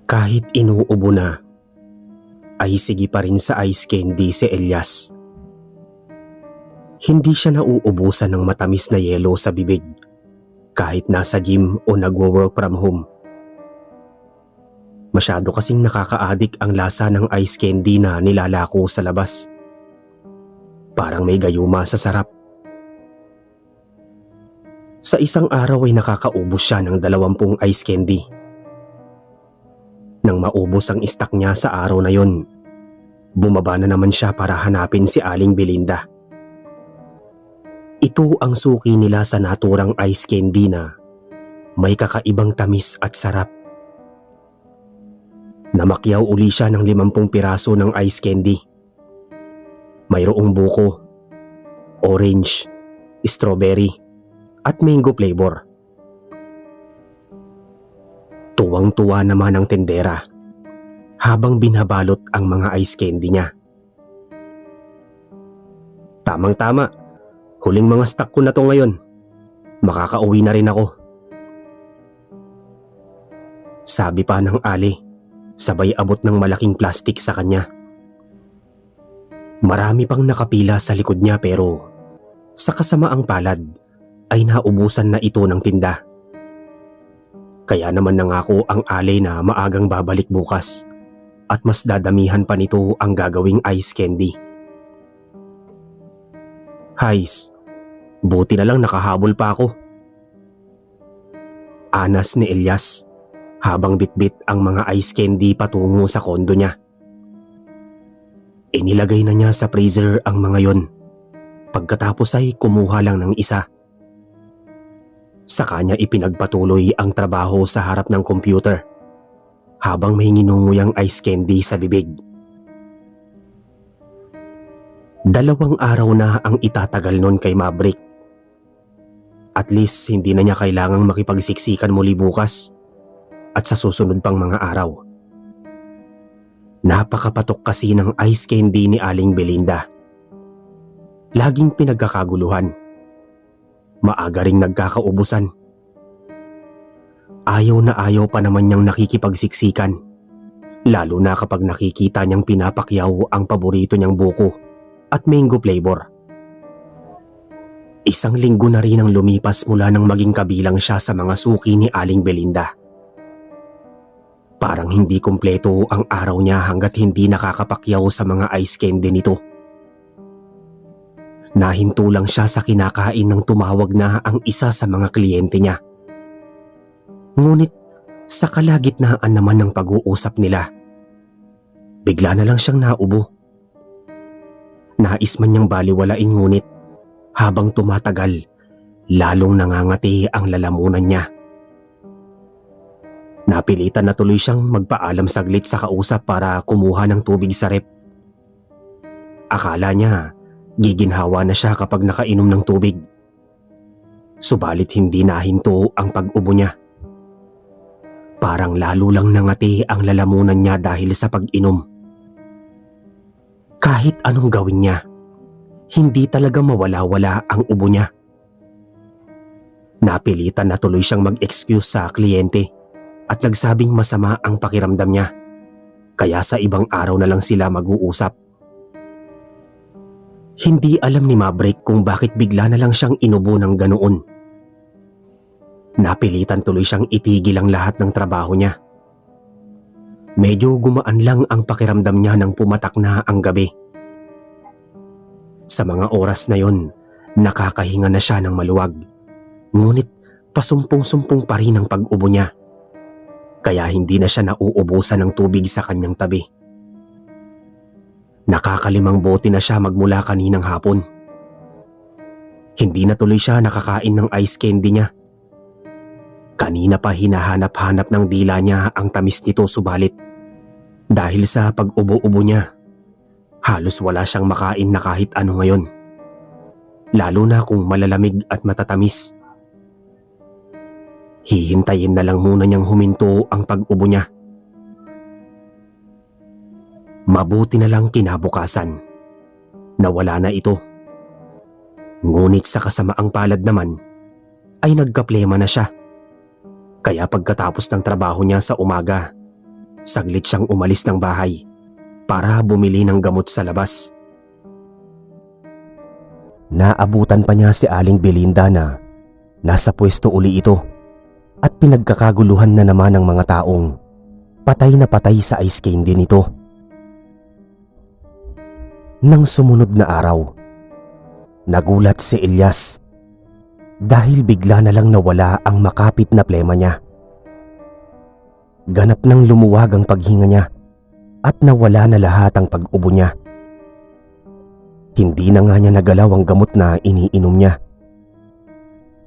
Kahit inuubo na, ay sige pa rin sa ice candy si Elias. Hindi siya nauubusan ng matamis na yelo sa bibig kahit nasa gym o nagwo-work from home. Masyado kasing nakaka-addict ang lasa ng ice candy na nilalako sa labas. Parang may gayuma sa sarap. Sa isang araw ay nakakaubos siya ng 20 ice candy. Nang maubos ang stock niya sa araw na yon, bumaba na naman siya para hanapin si Aling Belinda. Ito ang suki nila sa naturang ice candy na may kakaibang tamis at sarap. Namakyaw uli siya ng 50 piraso ng ice candy. Mayroong buko, orange, strawberry, at mango flavor. Tuwang-tuwa naman ang tendera habang binabalot ang mga ice candy niya. Tamang-tama, huling mga stock ko na to ngayon. Makakauwi na rin ako. Sabi pa ng Ali, sabay abot ng malaking plastic sa kanya. Marami pang nakapila sa likod niya pero sa kasamaang palad ay naubusan na ito ng tinda. Kaya naman nangako ang Ali na maagang babalik bukas at mas dadamihan pa nito ang gagawing ice candy. Hays, buti na lang nakahabol pa ako. Anas ni Elias habang bitbit ang mga ice candy patungo sa kondo niya. Inilagay na niya sa freezer ang mga yon. Pagkatapos ay kumuha lang ng isa. Saka niya ipinagpatuloy ang trabaho sa harap ng computer habang may nginunguyang ice candy sa bibig. 2 araw na ang itatagal nun kay Maverick. At least hindi na niya kailangang makipagsiksikan muli bukas at sa susunod pang mga araw. Napakapatok kasi ng ice candy ni Aling Belinda. Laging pinagkakaguluhan. Maaga ring nagkakaubusan. Ayaw na ayaw pa naman niyang nakikipagsiksikan, lalo na kapag nakikita niyang pinapakyaw ang paborito niyang buko at mango flavor. 1 linggo na rin ang lumipas mula nang maging kabilang siya sa mga suki ni Aling Belinda. Parang hindi kumpleto ang araw niya hanggat hindi nakakapakyaw sa mga ice candy nito. Nahinto lang siya sa kinakain nang tumawag na ang isa sa mga kliyente niya. Ngunit sa kalagitnaan naman ng pag-uusap nila, bigla na lang siyang naubo. Nais man niyang baliwalain ngunit habang tumatagal, lalong nangangati ang lalamunan niya. Napilitan na tuloy siyang magpaalam saglit sa kausap para kumuha ng tubig sa rep. Akala niya giginhawa na siya kapag nakainom ng tubig. Subalit hindi nahinto ang pag-ubo niya. Parang lalo lang nangati ang lalamunan niya dahil sa pag-inom. Kahit anong gawin niya, hindi talaga mawala-wala ang ubo niya. Napilitan na tuloy siyang mag-excuse sa kliyente at nagsabing masama ang pakiramdam niya. Kaya sa ibang araw na lang sila mag-uusap. Hindi alam ni Maverick kung bakit bigla na lang siyang inubo ng ganoon. Napilitan tuloy siyang itigil ang lahat ng trabaho niya. Medyo gumaan lang ang pakiramdam niya nang pumatak na ang gabi. Sa mga oras na yon, nakakahinga na siya ng maluwag. Ngunit pasumpong-sumpong pa rin ang pag-ubo niya. Kaya hindi na siya nauubusan ng tubig sa kanyang tabi. Nakakalimang bote na siya magmula kaninang hapon. Hindi na tuloy siya nakakain ng ice candy niya. Kanina pa hinahanap-hanap ng dila niya ang tamis nito subalit dahil sa pag-ubo-ubo niya, halos wala siyang makain na kahit ano ngayon. Lalo na kung malalamig at matatamis. Hihintayin na lang muna niyang huminto ang pag-ubo niya. Mabuti na lang kinabukasan. Nawala na ito. Ngunit sa kasamaang palad naman ay nagkaplema na siya. Kaya pagkatapos ng trabaho niya sa umaga Saglit siyang umalis ng bahay para bumili ng gamot sa labas. Naabutan pa niya si Aling Belinda na nasa pwesto uli ito at pinagkakaguluhan na naman ng mga taong patay na patay sa ice candy nito. Nang sumunod na araw, nagulat si Elias dahil bigla na lang nawala ang makapit na plema niya. Ganap nang lumuwag ang paghinga niya at nawala na lahat ang pag-ubo niya. Hindi na nga niya nagalaw ang gamot na iniinom niya.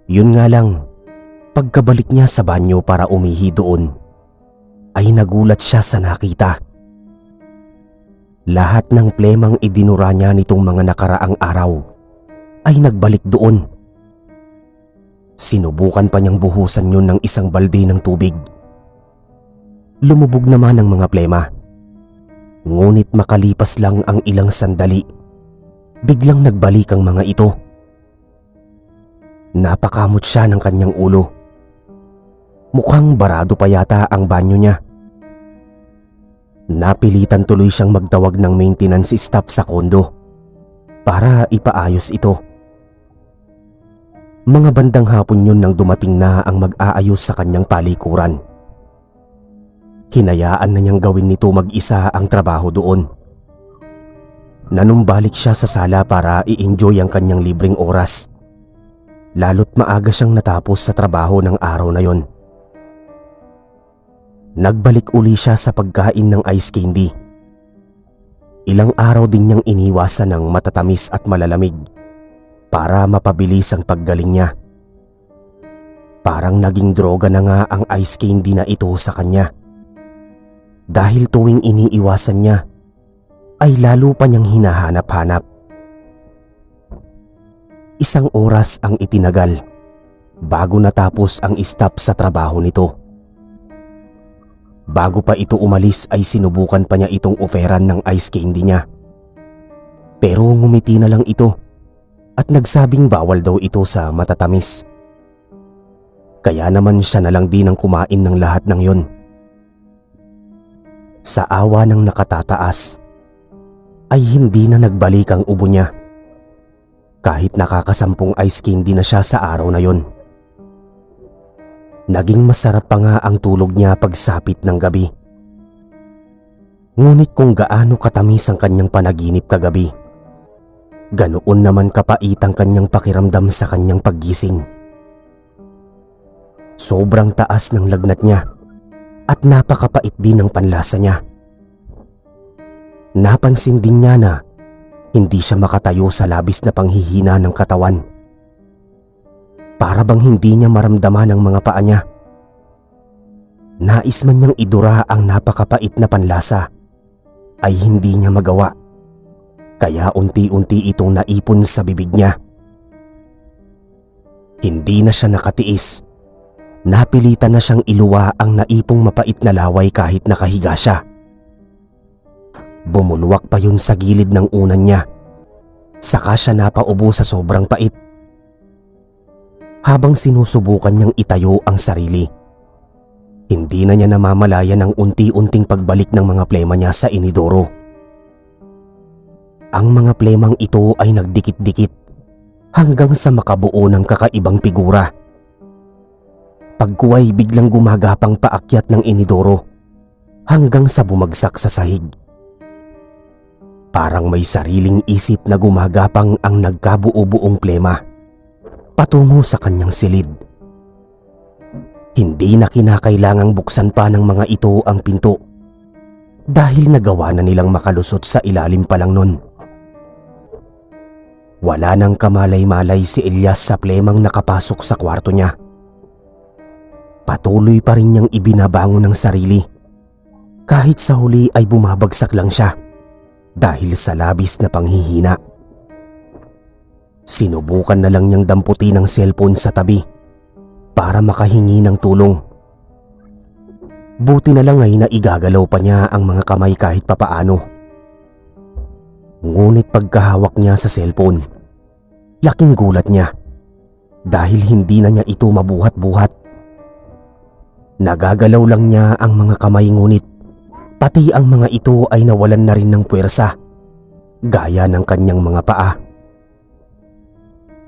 Yun nga lang, pagkabalik niya sa banyo para umihi doon, ay nagulat siya sa nakita. Lahat ng plemang idinura niya nitong mga nakaraang araw ay nagbalik doon. Sinubukan pa niyang buhusan yun ng isang balde ng tubig. Lumubog naman ang mga plema. Ngunit makalipas lang ang ilang sandali, biglang nagbalik ang mga ito. Napakamot siya ng kanyang ulo. Mukhang barado pa yata ang banyo niya. Napilitan tuloy siyang magtawag ng maintenance staff sa kondo para ipaayos ito. Mga bandang hapon yun nang dumating na ang mag-aayos sa kanyang palikuran. Hinayaan na niyang gawin nito mag-isa ang trabaho doon. Nanumbalik siya sa sala para i-enjoy ang kanyang libreng oras. Lalo't maaga siyang natapos sa trabaho ng araw na yon. Nagbalik uli siya sa pagkain ng ice candy. Ilang araw din niyang iniwasan ng matatamis at malalamig para mapabilis ang paggaling niya. Parang naging droga na nga ang ice candy na ito sa kanya. Dahil tuwing iniiwasan niya, ay lalo pa niyang hinahanap-hanap. Isang oras ang itinagal bago natapos ang stop sa trabaho nito. Bago pa ito umalis ay sinubukan pa niya itong oferan ng ice candy niya. Pero ngumiti na lang ito at nagsabing bawal daw ito sa matatamis. Kaya naman siya na lang din ang kumain ng lahat ng yon. Sa awa ng nakatataas, ay hindi na nagbalik ang ubo niya. Kahit nakakasampung ice candy na siya sa araw na yon. Naging masarap pa nga ang tulog niya pagsapit ng gabi. Ngunit kung gaano katamis ang kanyang panaginip kagabi, ganoon naman kapait ang kanyang pakiramdam sa kanyang paggising. Sobrang taas ng lagnat niya at napakapait din ng panlasa niya. Napansin din niya na hindi siya makatayo sa labis na panghihina ng katawan. Para bang hindi niya maramdaman ang mga paa niya. Nais man niyang idura ang napakapait na panlasa, ay hindi niya magawa. Kaya unti-unti itong naipon sa bibig niya. Hindi na siya nakatiis. Napilitan na siyang iluwa ang naipong mapait na laway kahit nakahiga siya. Bumulwak pa yun sa gilid ng unan niya. Saka siya napaubo sa sobrang pait. Habang sinusubukan niyang itayo ang sarili, hindi na niya namamalayan ang unti-unting pagbalik ng mga plema niya sa inidoro. Ang mga plemang ito ay nagdikit-dikit hanggang sa makabuo ng kakaibang figura. Pagkuway biglang gumagapang paakyat ng inidoro hanggang sa bumagsak sa sahig. Parang may sariling isip na gumagapang ang nagkabuo-buong plema patungo sa kanyang silid. Hindi na kinakailangang buksan pa ng mga ito ang pinto dahil nagawa na nilang makalusot sa ilalim pa lang nun. Wala nang kamalay-malay si Elias sa plemang nakapasok sa kwarto niya. Patuloy pa rin niyang ibinabangon ng sarili. Kahit sa huli ay bumabagsak lang siya dahil sa labis na panghihina. Sinubukan na lang niyang damputin ang cellphone sa tabi para makahingi ng tulong. Buti na lang ay naigagalaw pa niya ang mga kamay kahit papaano. Ngunit pagkahawak niya sa cellphone, laking gulat niya dahil hindi na niya ito mabuhat-buhat. Nagagalaw lang niya ang mga kamay ngunit Pati ang mga ito ay nawalan na rin ng puwersa, gaya ng kanyang mga paa.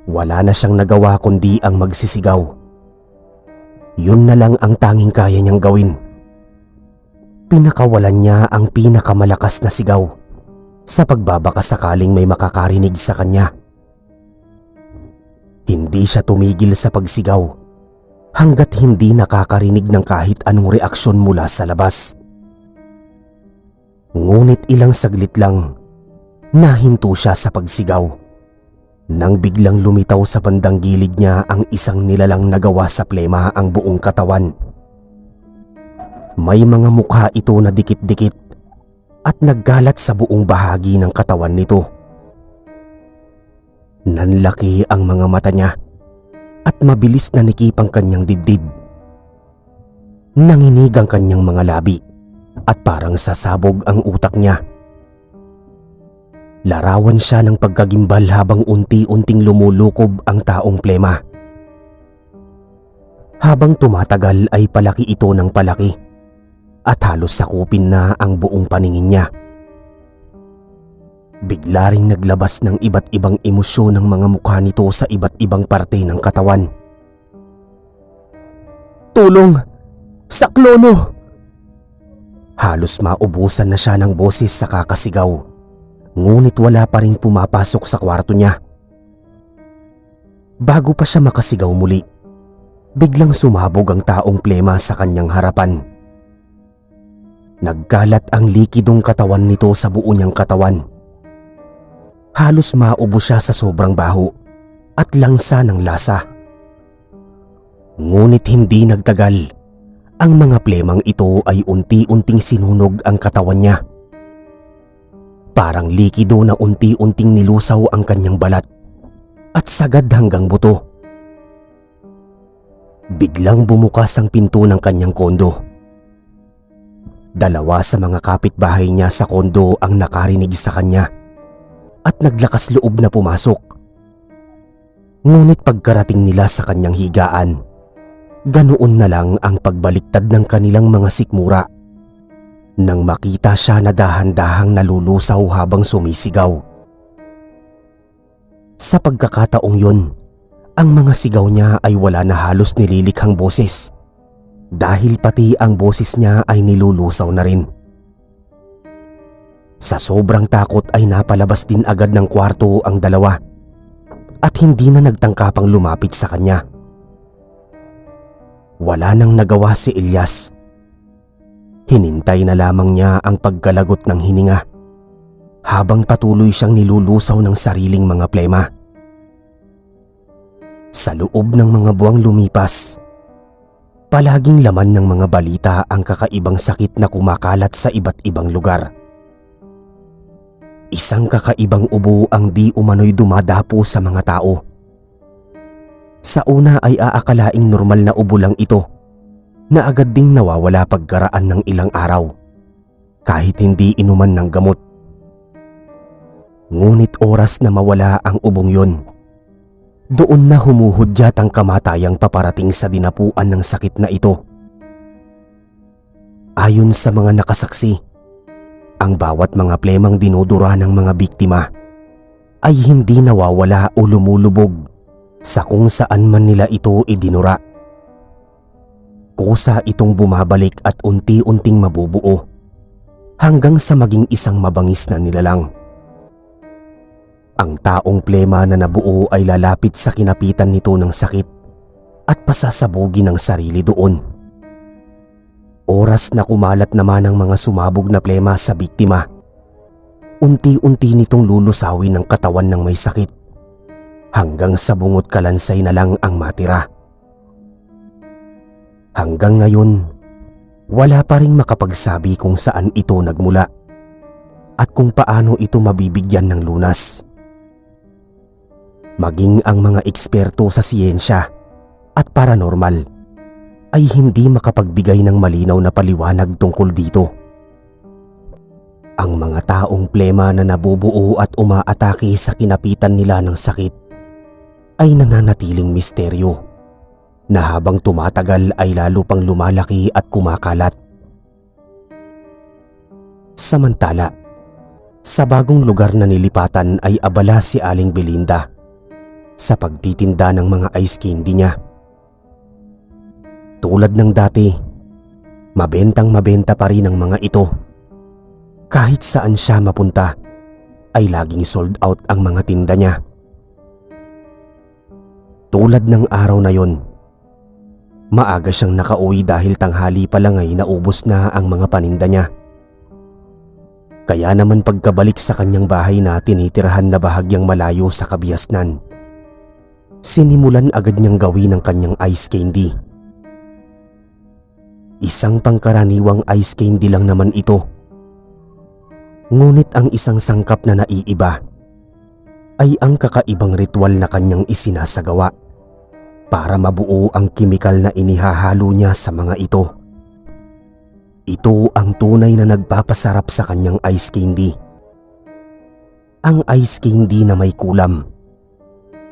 Wala na siyang nagawa kundi ang magsisigaw. Yun na lang ang tanging kaya niyang gawin. Pinakawalan niya ang pinakamalakas na sigaw sa pagbabaka sakaling may makakarinig sa kanya. Hindi siya tumigil sa pagsigaw hanggat hindi nakakarinig ng kahit anong reaksyon mula sa labas. Ngunit ilang saglit lang, nahinto siya sa pagsigaw nang biglang lumitaw sa bandang gilid niya ang isang nilalang nagawa sa plema ang buong katawan. May mga mukha ito na dikit-dikit at naggalat sa buong bahagi ng katawan nito. Nanlaki ang mga mata niya at mabilis na nikip ang kanyang dibdib. Nanginig ang kanyang mga labi at parang sasabog ang utak niya. Larawan siya ng pagkagimbal habang unti-unting lumulukob ang taong plema. Habang tumatagal ay palaki ito ng palaki at halos sakupin na ang buong paningin niya. Bigla ring naglabas ng iba't ibang emosyon ng mga mukha nito sa iba't ibang parte ng katawan. "Tulong! Saklono!" Halos maubusan na siya ng boses sa kakasigaw, ngunit wala pa rin pumapasok sa kwarto niya. Bago pa siya makasigaw muli, biglang sumabog ang taong plema sa kanyang harapan. Nagkalat ang likidong katawan nito sa buo niyang katawan. Halos maubos siya sa sobrang baho at langsa ng lasa. Ngunit hindi nagtagal. Ang mga plemang ito ay unti-unting sinunog ang katawan niya. Parang likido na unti-unting nilusaw ang kanyang balat at sagad hanggang buto. Biglang bumukas ang pinto ng kanyang kondo. Dalawa sa mga kapitbahay niya sa kondo ang nakarinig sa kanya at naglakas loob na pumasok. Ngunit pagkarating nila sa kanyang higaan, ganoon na lang ang pagbaliktad ng kanilang mga sikmura nang makita siya na dahan-dahang nalulusaw habang sumisigaw. Sa pagkakataong yun, ang mga sigaw niya ay wala na halos nililikhang boses dahil pati ang boses niya ay nilulusaw na rin. Sa sobrang takot ay napalabas din agad ng kwarto ang dalawa at hindi na nagtangka pang lumapit sa kanya. Wala nang nagawa si Elias. Hinintay na lamang niya ang pagkalagot ng hininga habang patuloy siyang nilulusaw ng sariling mga plema. Sa loob ng mga buwang lumipas, palaging laman ng mga balita ang kakaibang sakit na kumakalat sa iba't ibang lugar. Isang kakaibang ubo ang di umano'y dumadapo sa mga tao. Sa una ay aakalaing normal na ubo lang ito na agad ding nawawala pagkaraan ng ilang araw kahit hindi inuman ng gamot. Ngunit oras na mawala ang ubong yon, doon na humuhudyat ang kamatayang paparating sa dinapuan ng sakit na ito. Ayon sa mga nakasaksi, ang bawat mga plemang dinudura ng mga biktima ay hindi nawawala o lumulubog sa kung saan man nila ito idinura. Kusa itong bumabalik at unti-unting mabubuo hanggang sa maging isang mabangis na nilalang. Ang taong plema na nabuo ay lalapit sa kinapitan nito ng sakit at pasasabugin ang sarili doon. Oras na kumalat naman ang mga sumabog na plema sa biktima, unti-unti nitong lulusawin ang katawan ng may sakit hanggang sa bungot kalansay na lang ang matira. Hanggang ngayon, wala pa ring makapagsabi kung saan ito nagmula at kung paano ito mabibigyan ng lunas. Maging ang mga eksperto sa siyensya at paranormal ay hindi makapagbigay ng malinaw na paliwanag tungkol dito. Ang mga taong plema na nabubuo at umaatake sa kinapitan nila ng sakit ay nananatiling misteryo na habang tumatagal ay lalo pang lumalaki at kumakalat. Samantala, sa bagong lugar na nilipatan ay abala si Aling Belinda sa pagtitinda ng mga ice candy niya. Tulad ng dati, mabentang mabenta pa rin ang mga ito. Kahit saan siya mapunta, ay laging sold out ang mga tinda niya. Tulad ng araw na yon, maaga siyang nakauwi dahil tanghali pa lang ay naubos na ang mga paninda niya. Kaya naman pagkabalik sa kanyang bahay na tinitirahan na bahagyang malayo sa Kabiasnan, sinimulan agad niyang gawin ang kanyang ice candy. Isang pangkaraniwang ice candy lang naman ito. Ngunit ang isang sangkap na naiiba ay ang kakaibang ritual na kanyang isinasagawa para mabuo ang kimikal na inihahalo niya sa mga ito. Ito ang tunay na nagpapasarap sa kanyang ice candy. Ang ice candy na may kulam.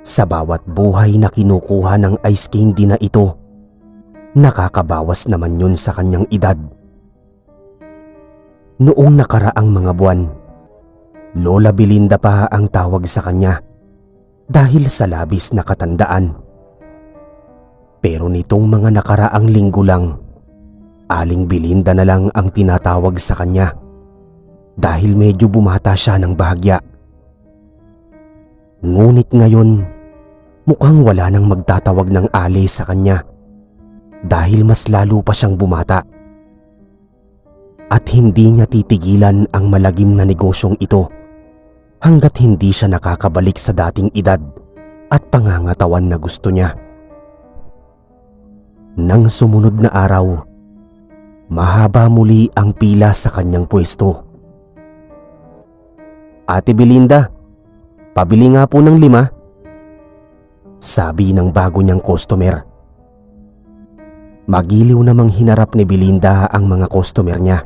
Sa bawat buhay na kinukuha ng ice candy na ito, nakakabawas naman yun sa kanyang edad. Noong nakaraang mga buwan, Lola Belinda pa ang tawag sa kanya dahil sa labis na katandaan. Pero nitong mga nakaraang linggo lang, Aling Belinda na lang ang tinatawag sa kanya dahil medyo bumata siya ng bahagya. Ngunit ngayon, mukhang wala nang magtatawag ng Ali sa kanya dahil mas lalo pa siyang bumata. At hindi niya titigilan ang malagim na negosyong ito hanggat hindi siya nakakabalik sa dating edad at pangangatawan na gusto niya. Nang sumunod na araw, mahaba muli ang pila sa kanyang pwesto. "Ate Belinda, pabili nga po ng 5," sabi ng bago niyang customer. Magiliw namang hinarap ni Belinda ang mga customer niya.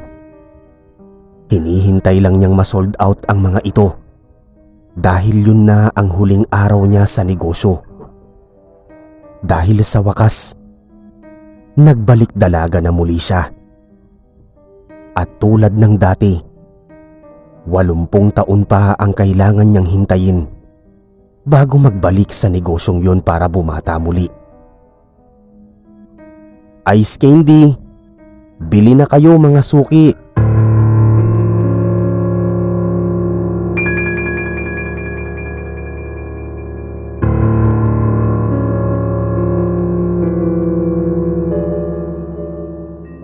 Hinihintay lang niyang masold out ang mga ito dahil yun na ang huling araw niya sa negosyo. Dahil sa wakas, nagbalik dalaga na muli siya. At tulad ng dati, 80 taon pa ang kailangan niyang hintayin bago magbalik sa negosyong yun para bumata muli. "Ice candy, bili na kayo mga suki."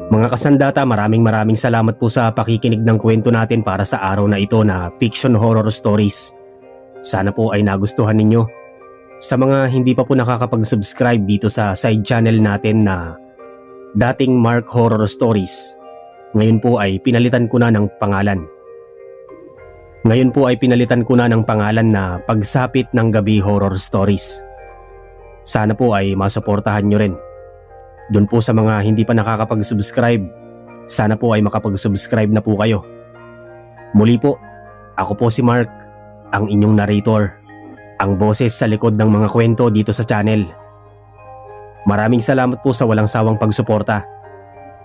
Mga kasandata, maraming salamat po sa pakikinig ng kwento natin para sa araw na ito na fiction horror stories. Sana po ay nagustuhan ninyo. Sa mga hindi pa po nakakapag-subscribe dito sa side channel natin na dating Mark Horror Stories, ngayon po ay pinalitan ko na ng pangalan. Na Pagsapit ng Gabi Horror Stories. Sana po ay masuportahan nyo rin. Doon po sa mga hindi pa nakakapag-subscribe, sana po ay makapag-subscribe na po kayo. Muli po, ako po si Mark, ang inyong narrator, ang boses sa likod ng mga kwento dito sa channel. Maraming salamat po sa walang sawang pagsuporta.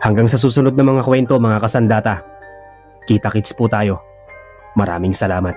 Hanggang sa susunod na mga kwento, mga kasandata. Kita-kits po tayo. Maraming salamat.